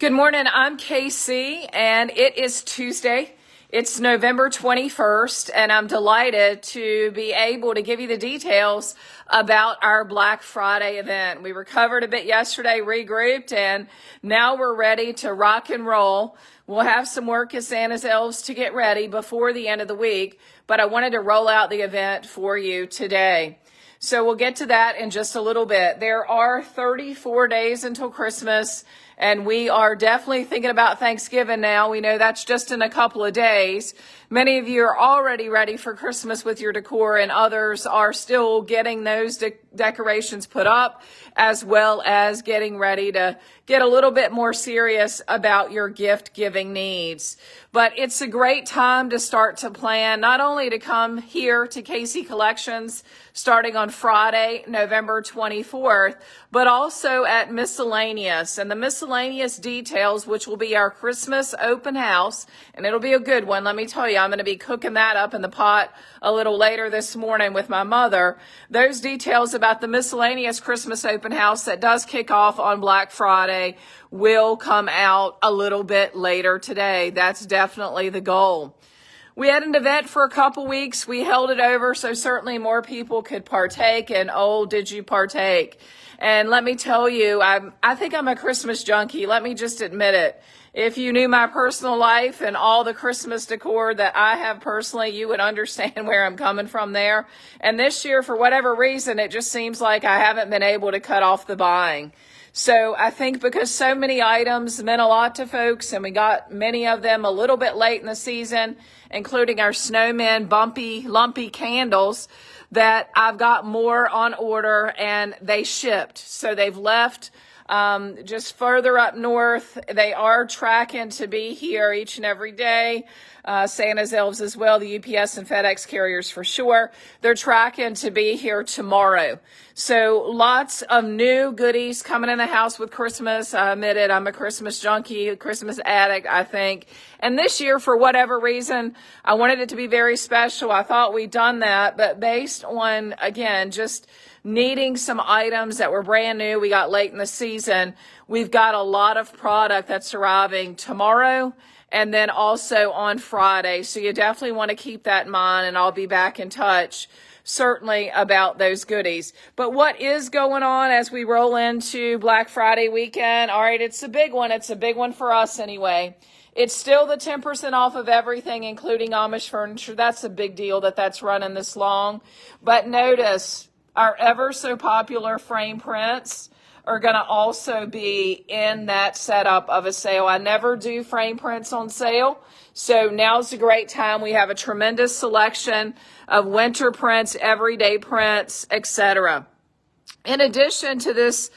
Good morning. I'm Casey, and it is Tuesday. It's November 21st, and I'm delighted to be able to give you the details about our Black Friday event. We recovered a bit yesterday, regrouped, and now we're ready to rock and roll. We'll have some work as Santa's elves to get ready before the end of the week, but I wanted to roll out the event for you today. So we'll get to that in just a little bit. There are 34 days until Christmas, and we are definitely thinking about Thanksgiving now. We know that's just in a couple of days. Many of you are already ready for Christmas with your decor, and others are still getting those decorations put up, as well as getting ready to get a little bit more serious about your gift giving needs. But it's a great time to start to plan, not only to come here to Casey Collections starting on Friday, November 24th, but also at Miscellaneous. And the Miscellaneous details, which will be our Christmas open house, and it'll be a good one. Let me tell you, I'm going to be cooking that up in the pot a little later this morning with my mother. Those details about the Miscellaneous Christmas open house that does kick off on Black Friday will come out a little bit later today. That's definitely the goal. We had an event for a couple weeks. We held it over so certainly more people could partake, and oh, did you partake? And let me tell you, I think I'm a Christmas junkie. Let me just admit it. If you knew my personal life and all the Christmas decor that I have personally, you would understand where I'm coming from there. And this year, for whatever reason, it just seems like I haven't been able to cut off the buying. So I think because so many items meant a lot to folks, and we got many of them a little bit late in the season, including our snowman bumpy, lumpy candles, that I've got more on order and they shipped. So they've left just further up north. They are tracking to be here each and every day. Santa's elves as well, the UPS and FedEx carriers for sure. They're tracking to be here tomorrow. So lots of new goodies coming in the house with Christmas. I admit it, I'm a Christmas junkie, a Christmas addict, I think. And this year, for whatever reason, I wanted it to be very special. I thought we'd done that, but based on, again, just needing some items that were brand new, we got late in the season, we've got a lot of product that's arriving tomorrow and then also on Friday. So you definitely want to keep that in mind, and I'll be back in touch certainly about those goodies. But what is going on as we roll into Black Friday weekend? All right, it's a big one. It's a big one for us anyway. It's still the 10% off of everything, including Amish furniture. That's a big deal that's running this long. But notice our ever so popular frame prints are going to also be in that setup of a sale. I never do frame prints on sale, so now's a great time. We have a tremendous selection of winter prints, everyday prints, etc. In addition to this,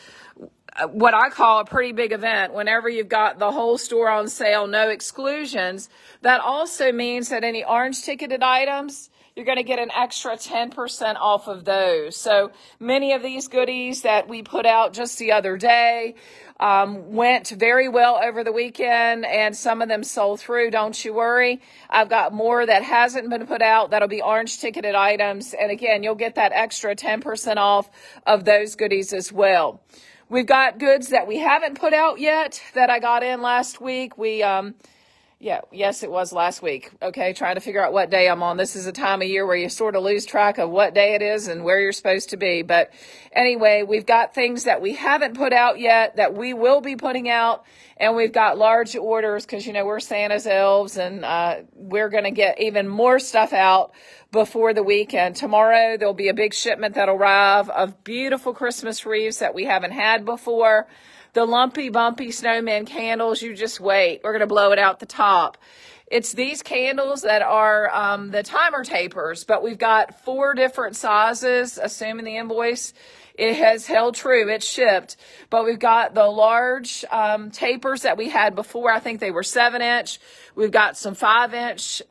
what I call a pretty big event, whenever you've got the whole store on sale, no exclusions, that also means that any orange ticketed items, you're going to get an extra 10% off of those. So many of these goodies that we put out just the other day went very well over the weekend, and some of them sold through. Don't you worry. I've got more that hasn't been put out that'll be orange ticketed items. And again, you'll get that extra 10% off of those goodies as well. We've got goods that we haven't put out yet that I got in last week. Yes, it was last week. Okay, trying to figure out what day I'm on. This is a time of year where you sort of lose track of what day it is and where you're supposed to be. But anyway, we've got things that we haven't put out yet that we will be putting out. And we've got large orders because, we're Santa's elves, and we're going to get even more stuff out before the weekend. Tomorrow, there'll be a big shipment that'll arrive of beautiful Christmas wreaths that we haven't had before. The lumpy, bumpy snowman candles, you just wait. We're going to blow it out the top. It's these candles that are the timer tapers, but we've got 4 different sizes, assuming the invoice it has held true. It's shipped. But we've got the large tapers that we had before. I think they were 7-inch. We've got some 5-inch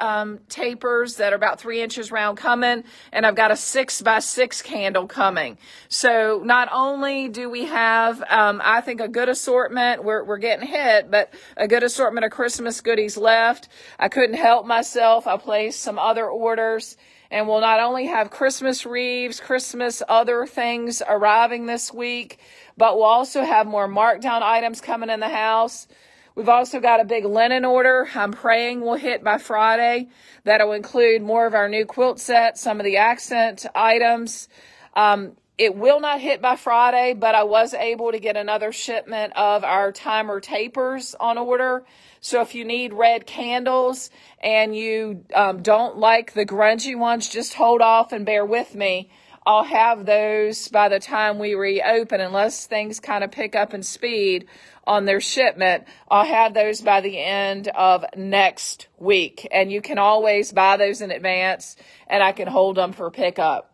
tapers that are about 3 inches round coming. And I've got a 6x6 candle coming. So not only do we have, I think, a good assortment. We're getting hit, but a good assortment of Christmas goodies left. I couldn't help myself. I placed some other orders. And we'll not only have Christmas wreaths, Christmas other things arriving this week, but we'll also have more markdown items coming in the house. We've also got a big linen order I'm praying will hit by Friday. That'll include more of our new quilt set, some of the accent items. It will not hit by Friday, but I was able to get another shipment of our timer tapers on order. So if you need red candles and you don't like the grungy ones, just hold off and bear with me. I'll have those by the time we reopen, unless things kind of pick up in speed on their shipment. I'll have those by the end of next week. And you can always buy those in advance, and I can hold them for pickup.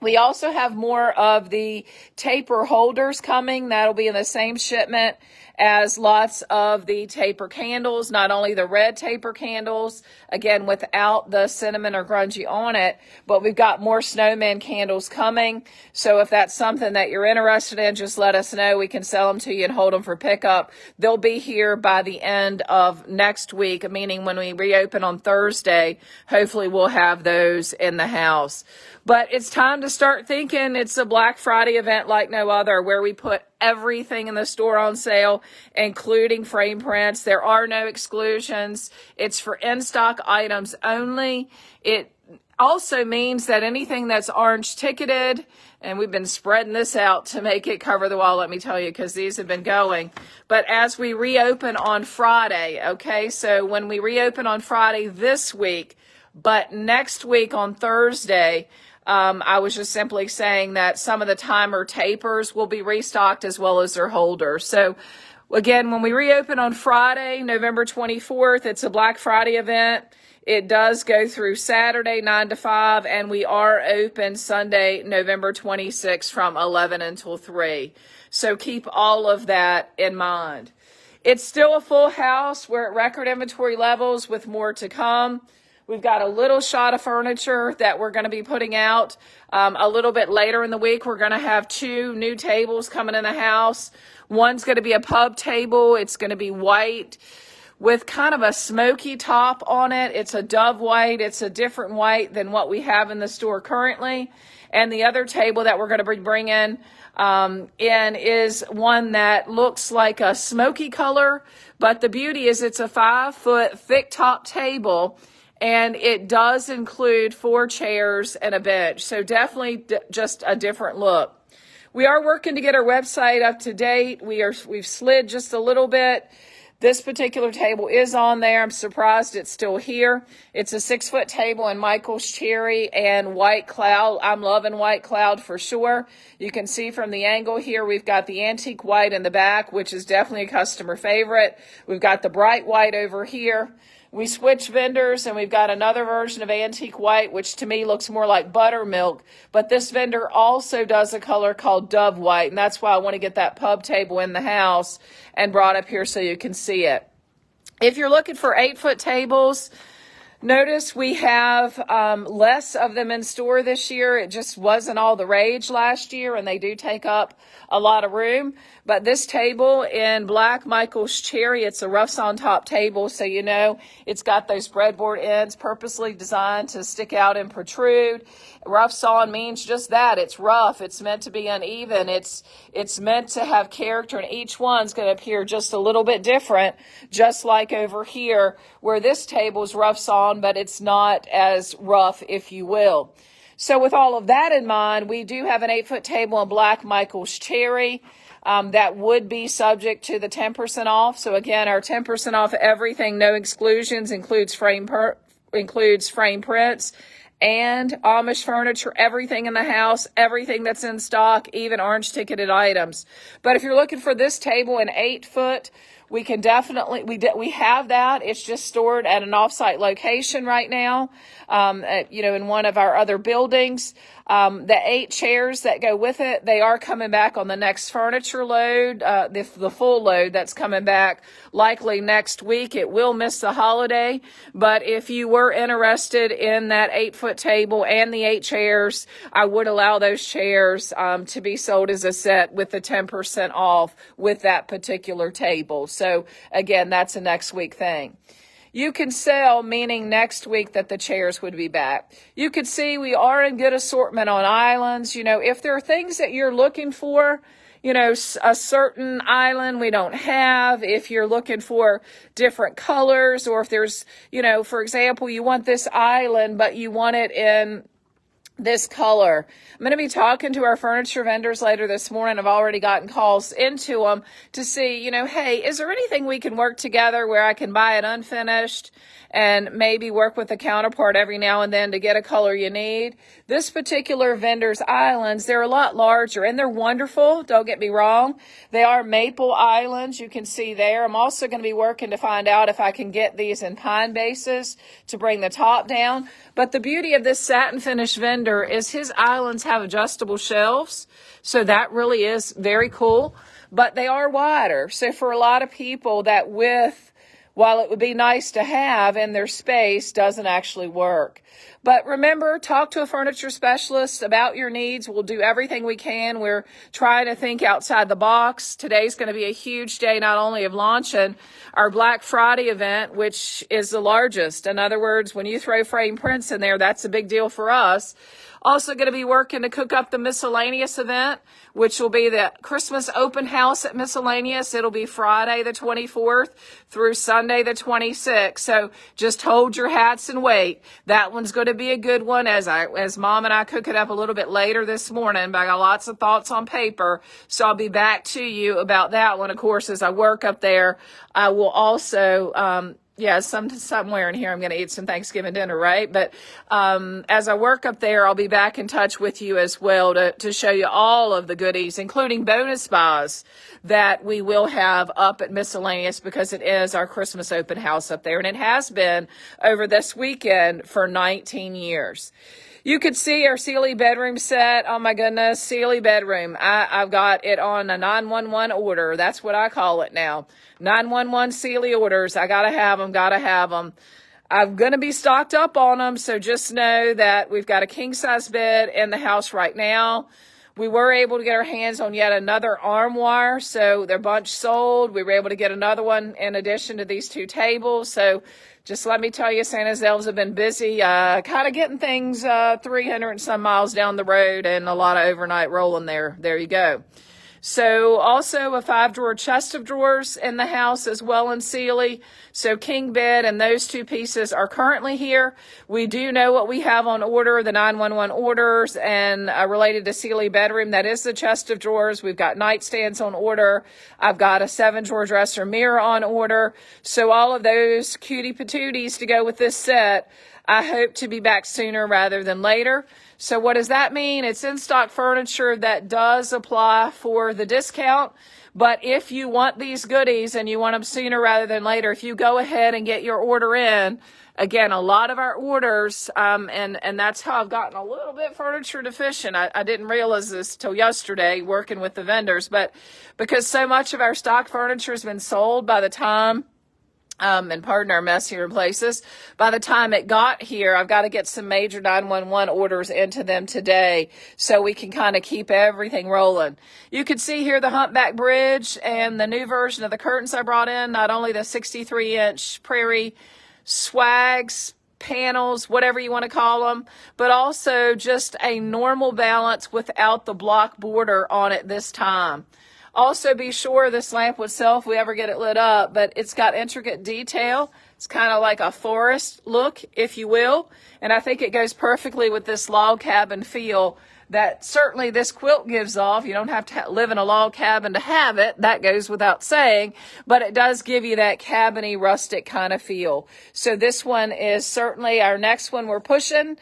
We also have more of the taper holders coming. That'll be in the same shipment as lots of the taper candles, not only the red taper candles, again, without the cinnamon or grungy on it, but we've got more snowman candles coming. So if that's something that you're interested in, just let us know. We can sell them to you and hold them for pickup. They'll be here by the end of next week, meaning when we reopen on Thursday, hopefully we'll have those in the house. But it's time to start thinking it's a Black Friday event like no other, where we put everything in the store on sale, including frame prints. There are no exclusions. It's for in-stock items only. It also means that anything that's orange ticketed, and we've been spreading this out to make it cover the wall, let me tell you, because these have been going. But as we reopen on Friday, okay, so when we reopen on Friday this week, but next week on Thursday, I was just simply saying that some of the timer tapers will be restocked as well as their holders. So again, when we reopen on Friday, November 24th, it's a Black Friday event. It does go through Saturday, 9 to 5, and we are open Sunday, November 26th from 11 until 3. So keep all of that in mind. It's still a full house. We're at record inventory levels with more to come. We've got a little shot of furniture that we're going to be putting out a little bit later in the week. We're going to have 2 new tables coming in the house. One's going to be a pub table. It's going to be white with kind of a smoky top on it. It's a dove white. It's a different white than what we have in the store currently. And the other table that we're going to be bringing in is one that looks like a smoky color. But the beauty is it's a 5-foot thick top table. And it does include 4 chairs and a bench. So definitely just a different look. We are working to get our website up to date. We've slid just a little bit. This particular table is on there. I'm surprised it's still here. It's a 6-foot table in Michael's Cherry and White Cloud. I'm loving White Cloud for sure. You can see from the angle here, we've got the antique white in the back, which is definitely a customer favorite. We've got the bright white over here. We switched vendors, and we've got another version of antique white, which to me looks more like buttermilk. But this vendor also does a color called dove white, and that's why I want to get that pub table in the house and brought up here so you can see it. If you're looking for 8-foot tables, notice we have less of them in store this year. It just wasn't all the rage last year, and they do take up a lot of room. But this table in black Michael's Cherry, it's a rough sawn top table, so you know it's got those breadboard ends purposely designed to stick out and protrude. Rough sawn means just that. It's rough. It's meant to be uneven. It's meant to have character, and each one's going to appear just a little bit different, just like over here where this table's rough sawn, but it's not as rough, if you will. So with all of that in mind, we do have an 8-foot table in black Michael's Cherry. That would be subject to the 10% off. So again, our 10% off everything, no exclusions, includes frame prints and Amish furniture, everything in the house, everything that's in stock, even orange ticketed items. But if you're looking for this table in 8-foot, we can definitely, we have that. It's just stored at an offsite location right now, in one of our other buildings. The 8 chairs that go with it, they are coming back on the next furniture load, the full load that's coming back likely next week. It will miss the holiday, but if you were interested in that 8-foot table and the 8 chairs, I would allow those chairs to be sold as a set with the 10% off with that particular table. So again, that's a next week thing. You can sell, meaning next week that the chairs would be back. You could see we are in good assortment on islands. If there are things that you're looking for, a certain island we don't have, if you're looking for different colors, or if there's, for example, you want this island, but you want it in this color. I'm going to be talking to our furniture vendors later this morning. I've already gotten calls into them to see, hey, is there anything we can work together where I can buy it unfinished and maybe work with a counterpart every now and then to get a color you need? This particular vendor's islands, they're a lot larger and they're wonderful. Don't get me wrong. They are maple islands. You can see there. I'm also going to be working to find out if I can get these in pine bases to bring the top down. But the beauty of this satin finish vendor is his islands have adjustable shelves. So that really is very cool. But they are wider. So for a lot of people, that width, while it would be nice to have in their space, doesn't actually work. But remember, talk to a furniture specialist about your needs. We'll do everything we can. We're trying to think outside the box. Today's going to be a huge day, not only of launching our Black Friday event, which is the largest. In other words, when you throw frame prints in there, that's a big deal for us. Also going to be working to cook up the miscellaneous event, which will be the Christmas open house at Miscellaneous. It'll be Friday the 24th through Sunday the 26th. So just hold your hats and wait. That one's going to be a good one as Mom and I cook it up a little bit later this morning. But I got lots of thoughts on paper. So I'll be back to you about that one. Of course, as I work up there, I will also, somewhere in here I'm going to eat some Thanksgiving dinner, right? But as I work up there, I'll be back in touch with you as well to show you all of the goodies, including bonus buys that we will have up at Miscellaneous, because it is our Christmas open house up there, and it has been over this weekend for 19 years. You could see our Sealy bedroom set. Oh my goodness, Sealy bedroom. I've got it on a 911 order. That's what I call it now. 911 Sealy orders. I gotta have them. I'm going to be stocked up on them. So just know that we've got a king size bed in the house right now. We were able to get our hands on yet another armoire. So they're bunch sold. We were able to get another one in addition to these two tables. So just let me tell you, Santa's elves have been busy, kind of getting things 300 and some miles down the road, and a lot of overnight rolling there. There you go. So also a 5-drawer chest of drawers in the house as well in Sealy. So king bed and those two pieces are currently here. We do know what we have on order, the 911 orders, and related to Sealy bedroom, that is the chest of drawers. We've got nightstands on order. I've got a 7-drawer dresser mirror on order. So all of those cutie patooties to go with this set. I hope to be back sooner rather than later. So what does that mean? It's in-stock furniture that does apply for the discount. But if you want these goodies and you want them sooner rather than later, if you go ahead and get your order in, again, a lot of our orders, and that's how I've gotten a little bit furniture deficient. I didn't realize this till yesterday working with the vendors, but because so much of our stock furniture has been sold by the time and pardon our mess here in places. By the time it got here, I've got to get some major 911 orders into them today so we can kind of keep everything rolling. You can see here the humpback bridge and the new version of the curtains I brought in, not only the 63-inch prairie swags, panels, whatever you want to call them, but also just a normal balance without the block border on it this time. Also, be sure this lamp itself, we ever get it lit up, but it's got intricate detail. It's kind of like a forest look, if you will. And I think it goes perfectly with this log cabin feel that certainly this quilt gives off. You don't have to live in a log cabin to have it. That goes without saying. But it does give you that cabiny, rustic kind of feel. So this one is certainly our next one we're pushing.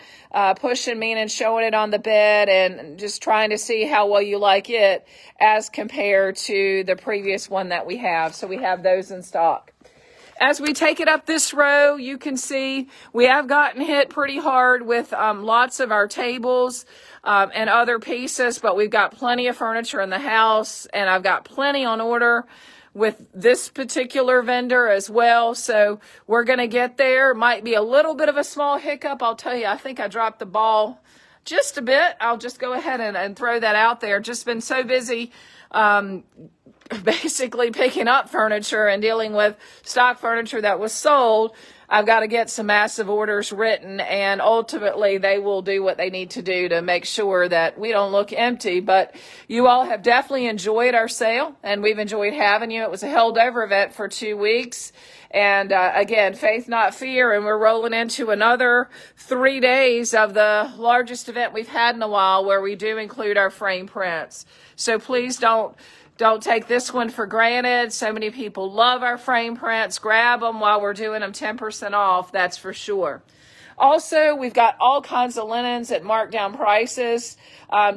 Pushing meaning showing it on the bed and just trying to see how well you like it as compared to the previous one that we have. So we have those in stock. As we take it up this row, you can see we have gotten hit pretty hard with lots of our tables and other pieces, but we've got plenty of furniture in the house, and I've got plenty on order with this particular vendor as well. So we're going to get there. Might be a little bit of a small hiccup. I'll tell you, I think I dropped the ball just a bit. I'll just go ahead and throw that out there. Just been so busy basically picking up furniture and dealing with stock furniture that was sold, I've got to get some massive orders written, and ultimately they will do what they need to do to make sure that we don't look empty. But you all have definitely enjoyed our sale, and we've enjoyed having you. It was a held over event for 2 weeks. And again, faith, not fear. And we're rolling into another 3 days of the largest event we've had in a while, where we do include our frame prints. So please don't take this one for granted. So many people love our frame prints. Grab them while we're doing them 10% off, that's for sure. Also, we've got all kinds of linens at markdown prices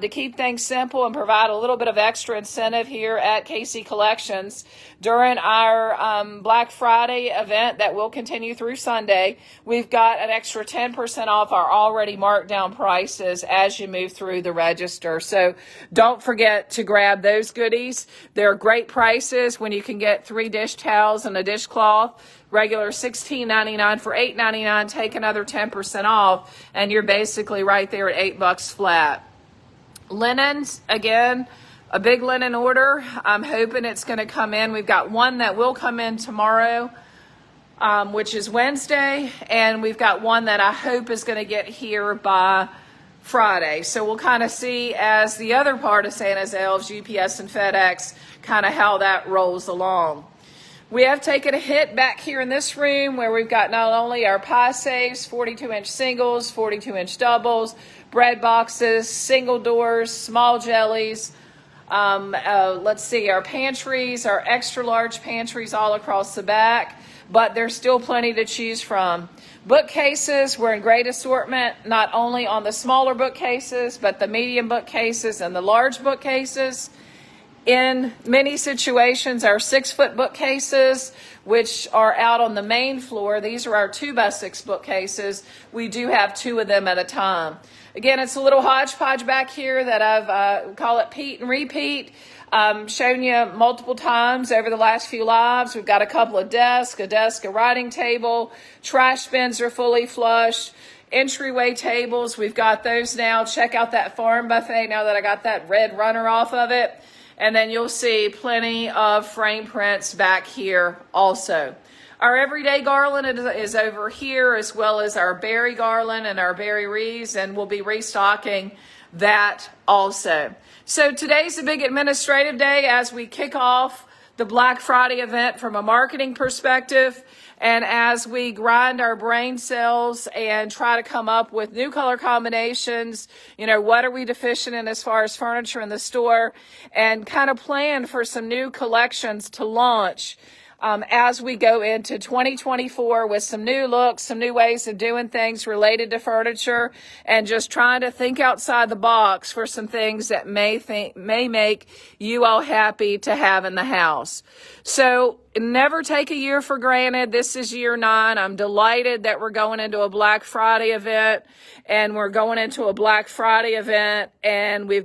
to keep things simple and provide a little bit of extra incentive here at KC Collections during our Black Friday event that will continue through Sunday. We've got an extra 10% off our already marked down prices as you move through the register. So don't forget to grab those goodies. They're great prices when you can get 3 dish towels and a dishcloth. Regular $16.99 for $8.99. Take another 10% off, and you're basically right there at $8 flat. Linens, again, a big linen order. I'm hoping it's going to come in. We've got one that will come in tomorrow, which is Wednesday, and we've got one that I hope is going to get here by Friday. So we'll kind of see, as the other part of Santa's Elves, UPS and FedEx, kind of how that rolls along. We have taken a hit back here in this room, where we've got not only our pie safes, 42-inch singles, 42-inch doubles, bread boxes, single doors, small jellies. Let's see, our pantries, our extra large pantries all across the back, but there's still plenty to choose from. Bookcases, we're in great assortment, not only on the smaller bookcases, but the medium bookcases and the large bookcases. In many situations, our 6-foot bookcases, which are out on the main floor, these are our 2x6 bookcases. We do have 2 of them at a time. Again, it's a little hodgepodge back here that I've call it Pete and repeat. Shown you multiple times over the last few lives. We've got a couple of desks, a writing table. Trash bins are fully flushed. Entryway tables, we've got those now. Check out that farm buffet now that I got that red runner off of it. And then you'll see plenty of frame prints back here also. Our everyday garland is over here, as well as our berry garland and our berry wreaths, and we'll be restocking that also. So today's a big administrative day as we kick off the Black Friday event from a marketing perspective, and as we grind our brain cells and try to come up with new color combinations, what are we deficient in as far as furniture in the store, and kind of plan for some new collections to launch as we go into 2024 with some new looks, some new ways of doing things related to furniture, and just trying to think outside the box for some things that may make you all happy to have in the house. So never take a year for granted. This is year 9. I'm delighted that we're going into a Black Friday event, and we've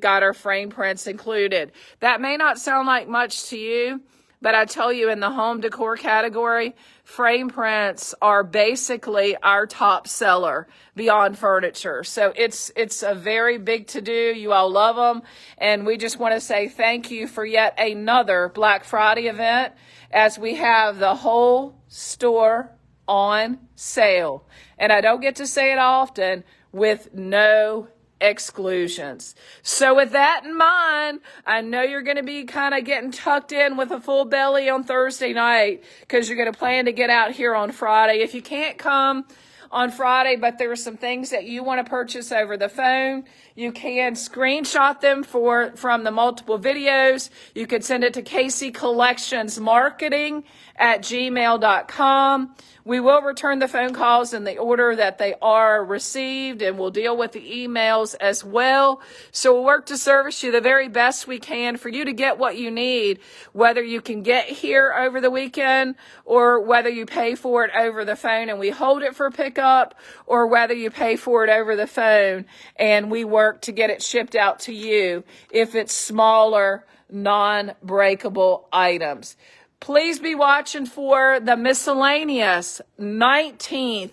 got our frame prints included. That may not sound like much to you, but I tell you, in the home decor category, frame prints are basically our top seller beyond furniture. So it's a very big to-do. You all love them. And we just want to say thank you for yet another Black Friday event, as we have the whole store on sale. And I don't get to say it often, with no exclusions. So with that in mind, I know you're going to be kind of getting tucked in with a full belly on Thursday night, because you're going to plan to get out here on Friday. If you can't come on Friday, but there are some things that you want to purchase over the phone, you can screenshot them from the multiple videos. You could send it to kccollectionsmarketing@gmail.com. We will return the phone calls in the order that they are received, and we'll deal with the emails as well. So we'll work to service you the very best we can for you to get what you need, whether you can get here over the weekend or whether you pay for it over the phone and we hold it for pickup, or whether you pay for it over the phone and we work to get it shipped out to you if it's smaller, non-breakable items. Please be watching for the miscellaneous 19th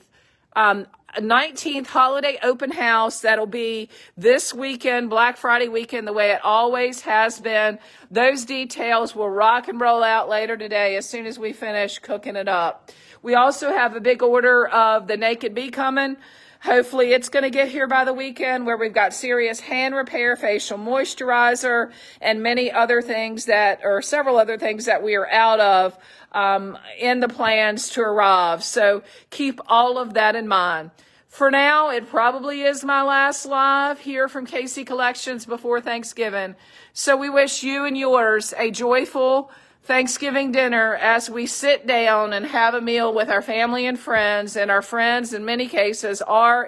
19th holiday open house that'll be this weekend, Black Friday weekend, the way it always has been. Those details will rock and roll out later today as soon as we finish cooking it up. We also have a big order of the Naked Bee coming. Hopefully it's going to get here by the weekend, where we've got serious hand repair, facial moisturizer, and many other things several other things that we are out of in the plans to arrive. So keep all of that in mind. For now, it probably is my last live here from KC Collections before Thanksgiving. So we wish you and yours a joyful Thanksgiving dinner as we sit down and have a meal with our family and friends. And our friends, in many cases, are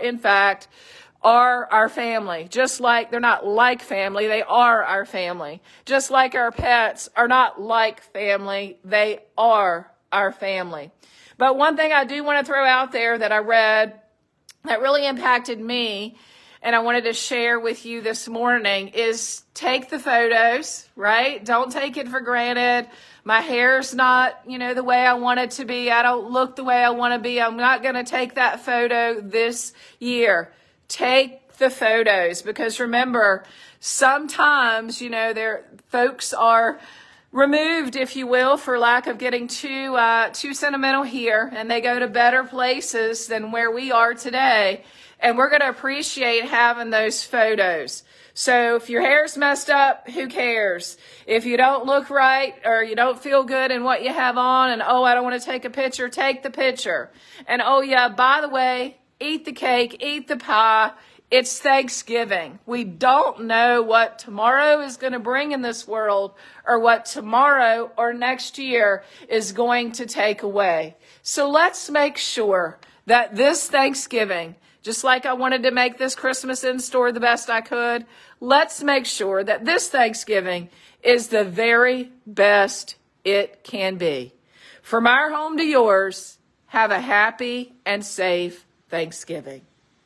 our family. Just like they're not like family, they are our family. Just like our pets are not like family, they are our family. But one thing I do want to throw out there that I read that really impacted me, and I wanted to share with you this morning, is take the photos, right? Don't take it for granted. My hair's not, the way I want it to be. I don't look the way I want to be. I'm not going to take that photo this year. Take the photos, because remember, sometimes, folks are removed, if you will, for lack of getting too sentimental here, and they go to better places than where we are today. And we're going to appreciate having those photos. So if your hair's messed up, who cares? If you don't look right or you don't feel good in what you have on, and I don't want to take a picture, take the picture. And by the way, eat the cake, eat the pie. It's Thanksgiving. We don't know what tomorrow is going to bring in this world, or what tomorrow or next year is going to take away. So let's make sure that this Thanksgiving, just like I wanted to make this Christmas in store the best I could, let's make sure that this Thanksgiving is the very best it can be. From our home to yours, have a happy and safe Thanksgiving.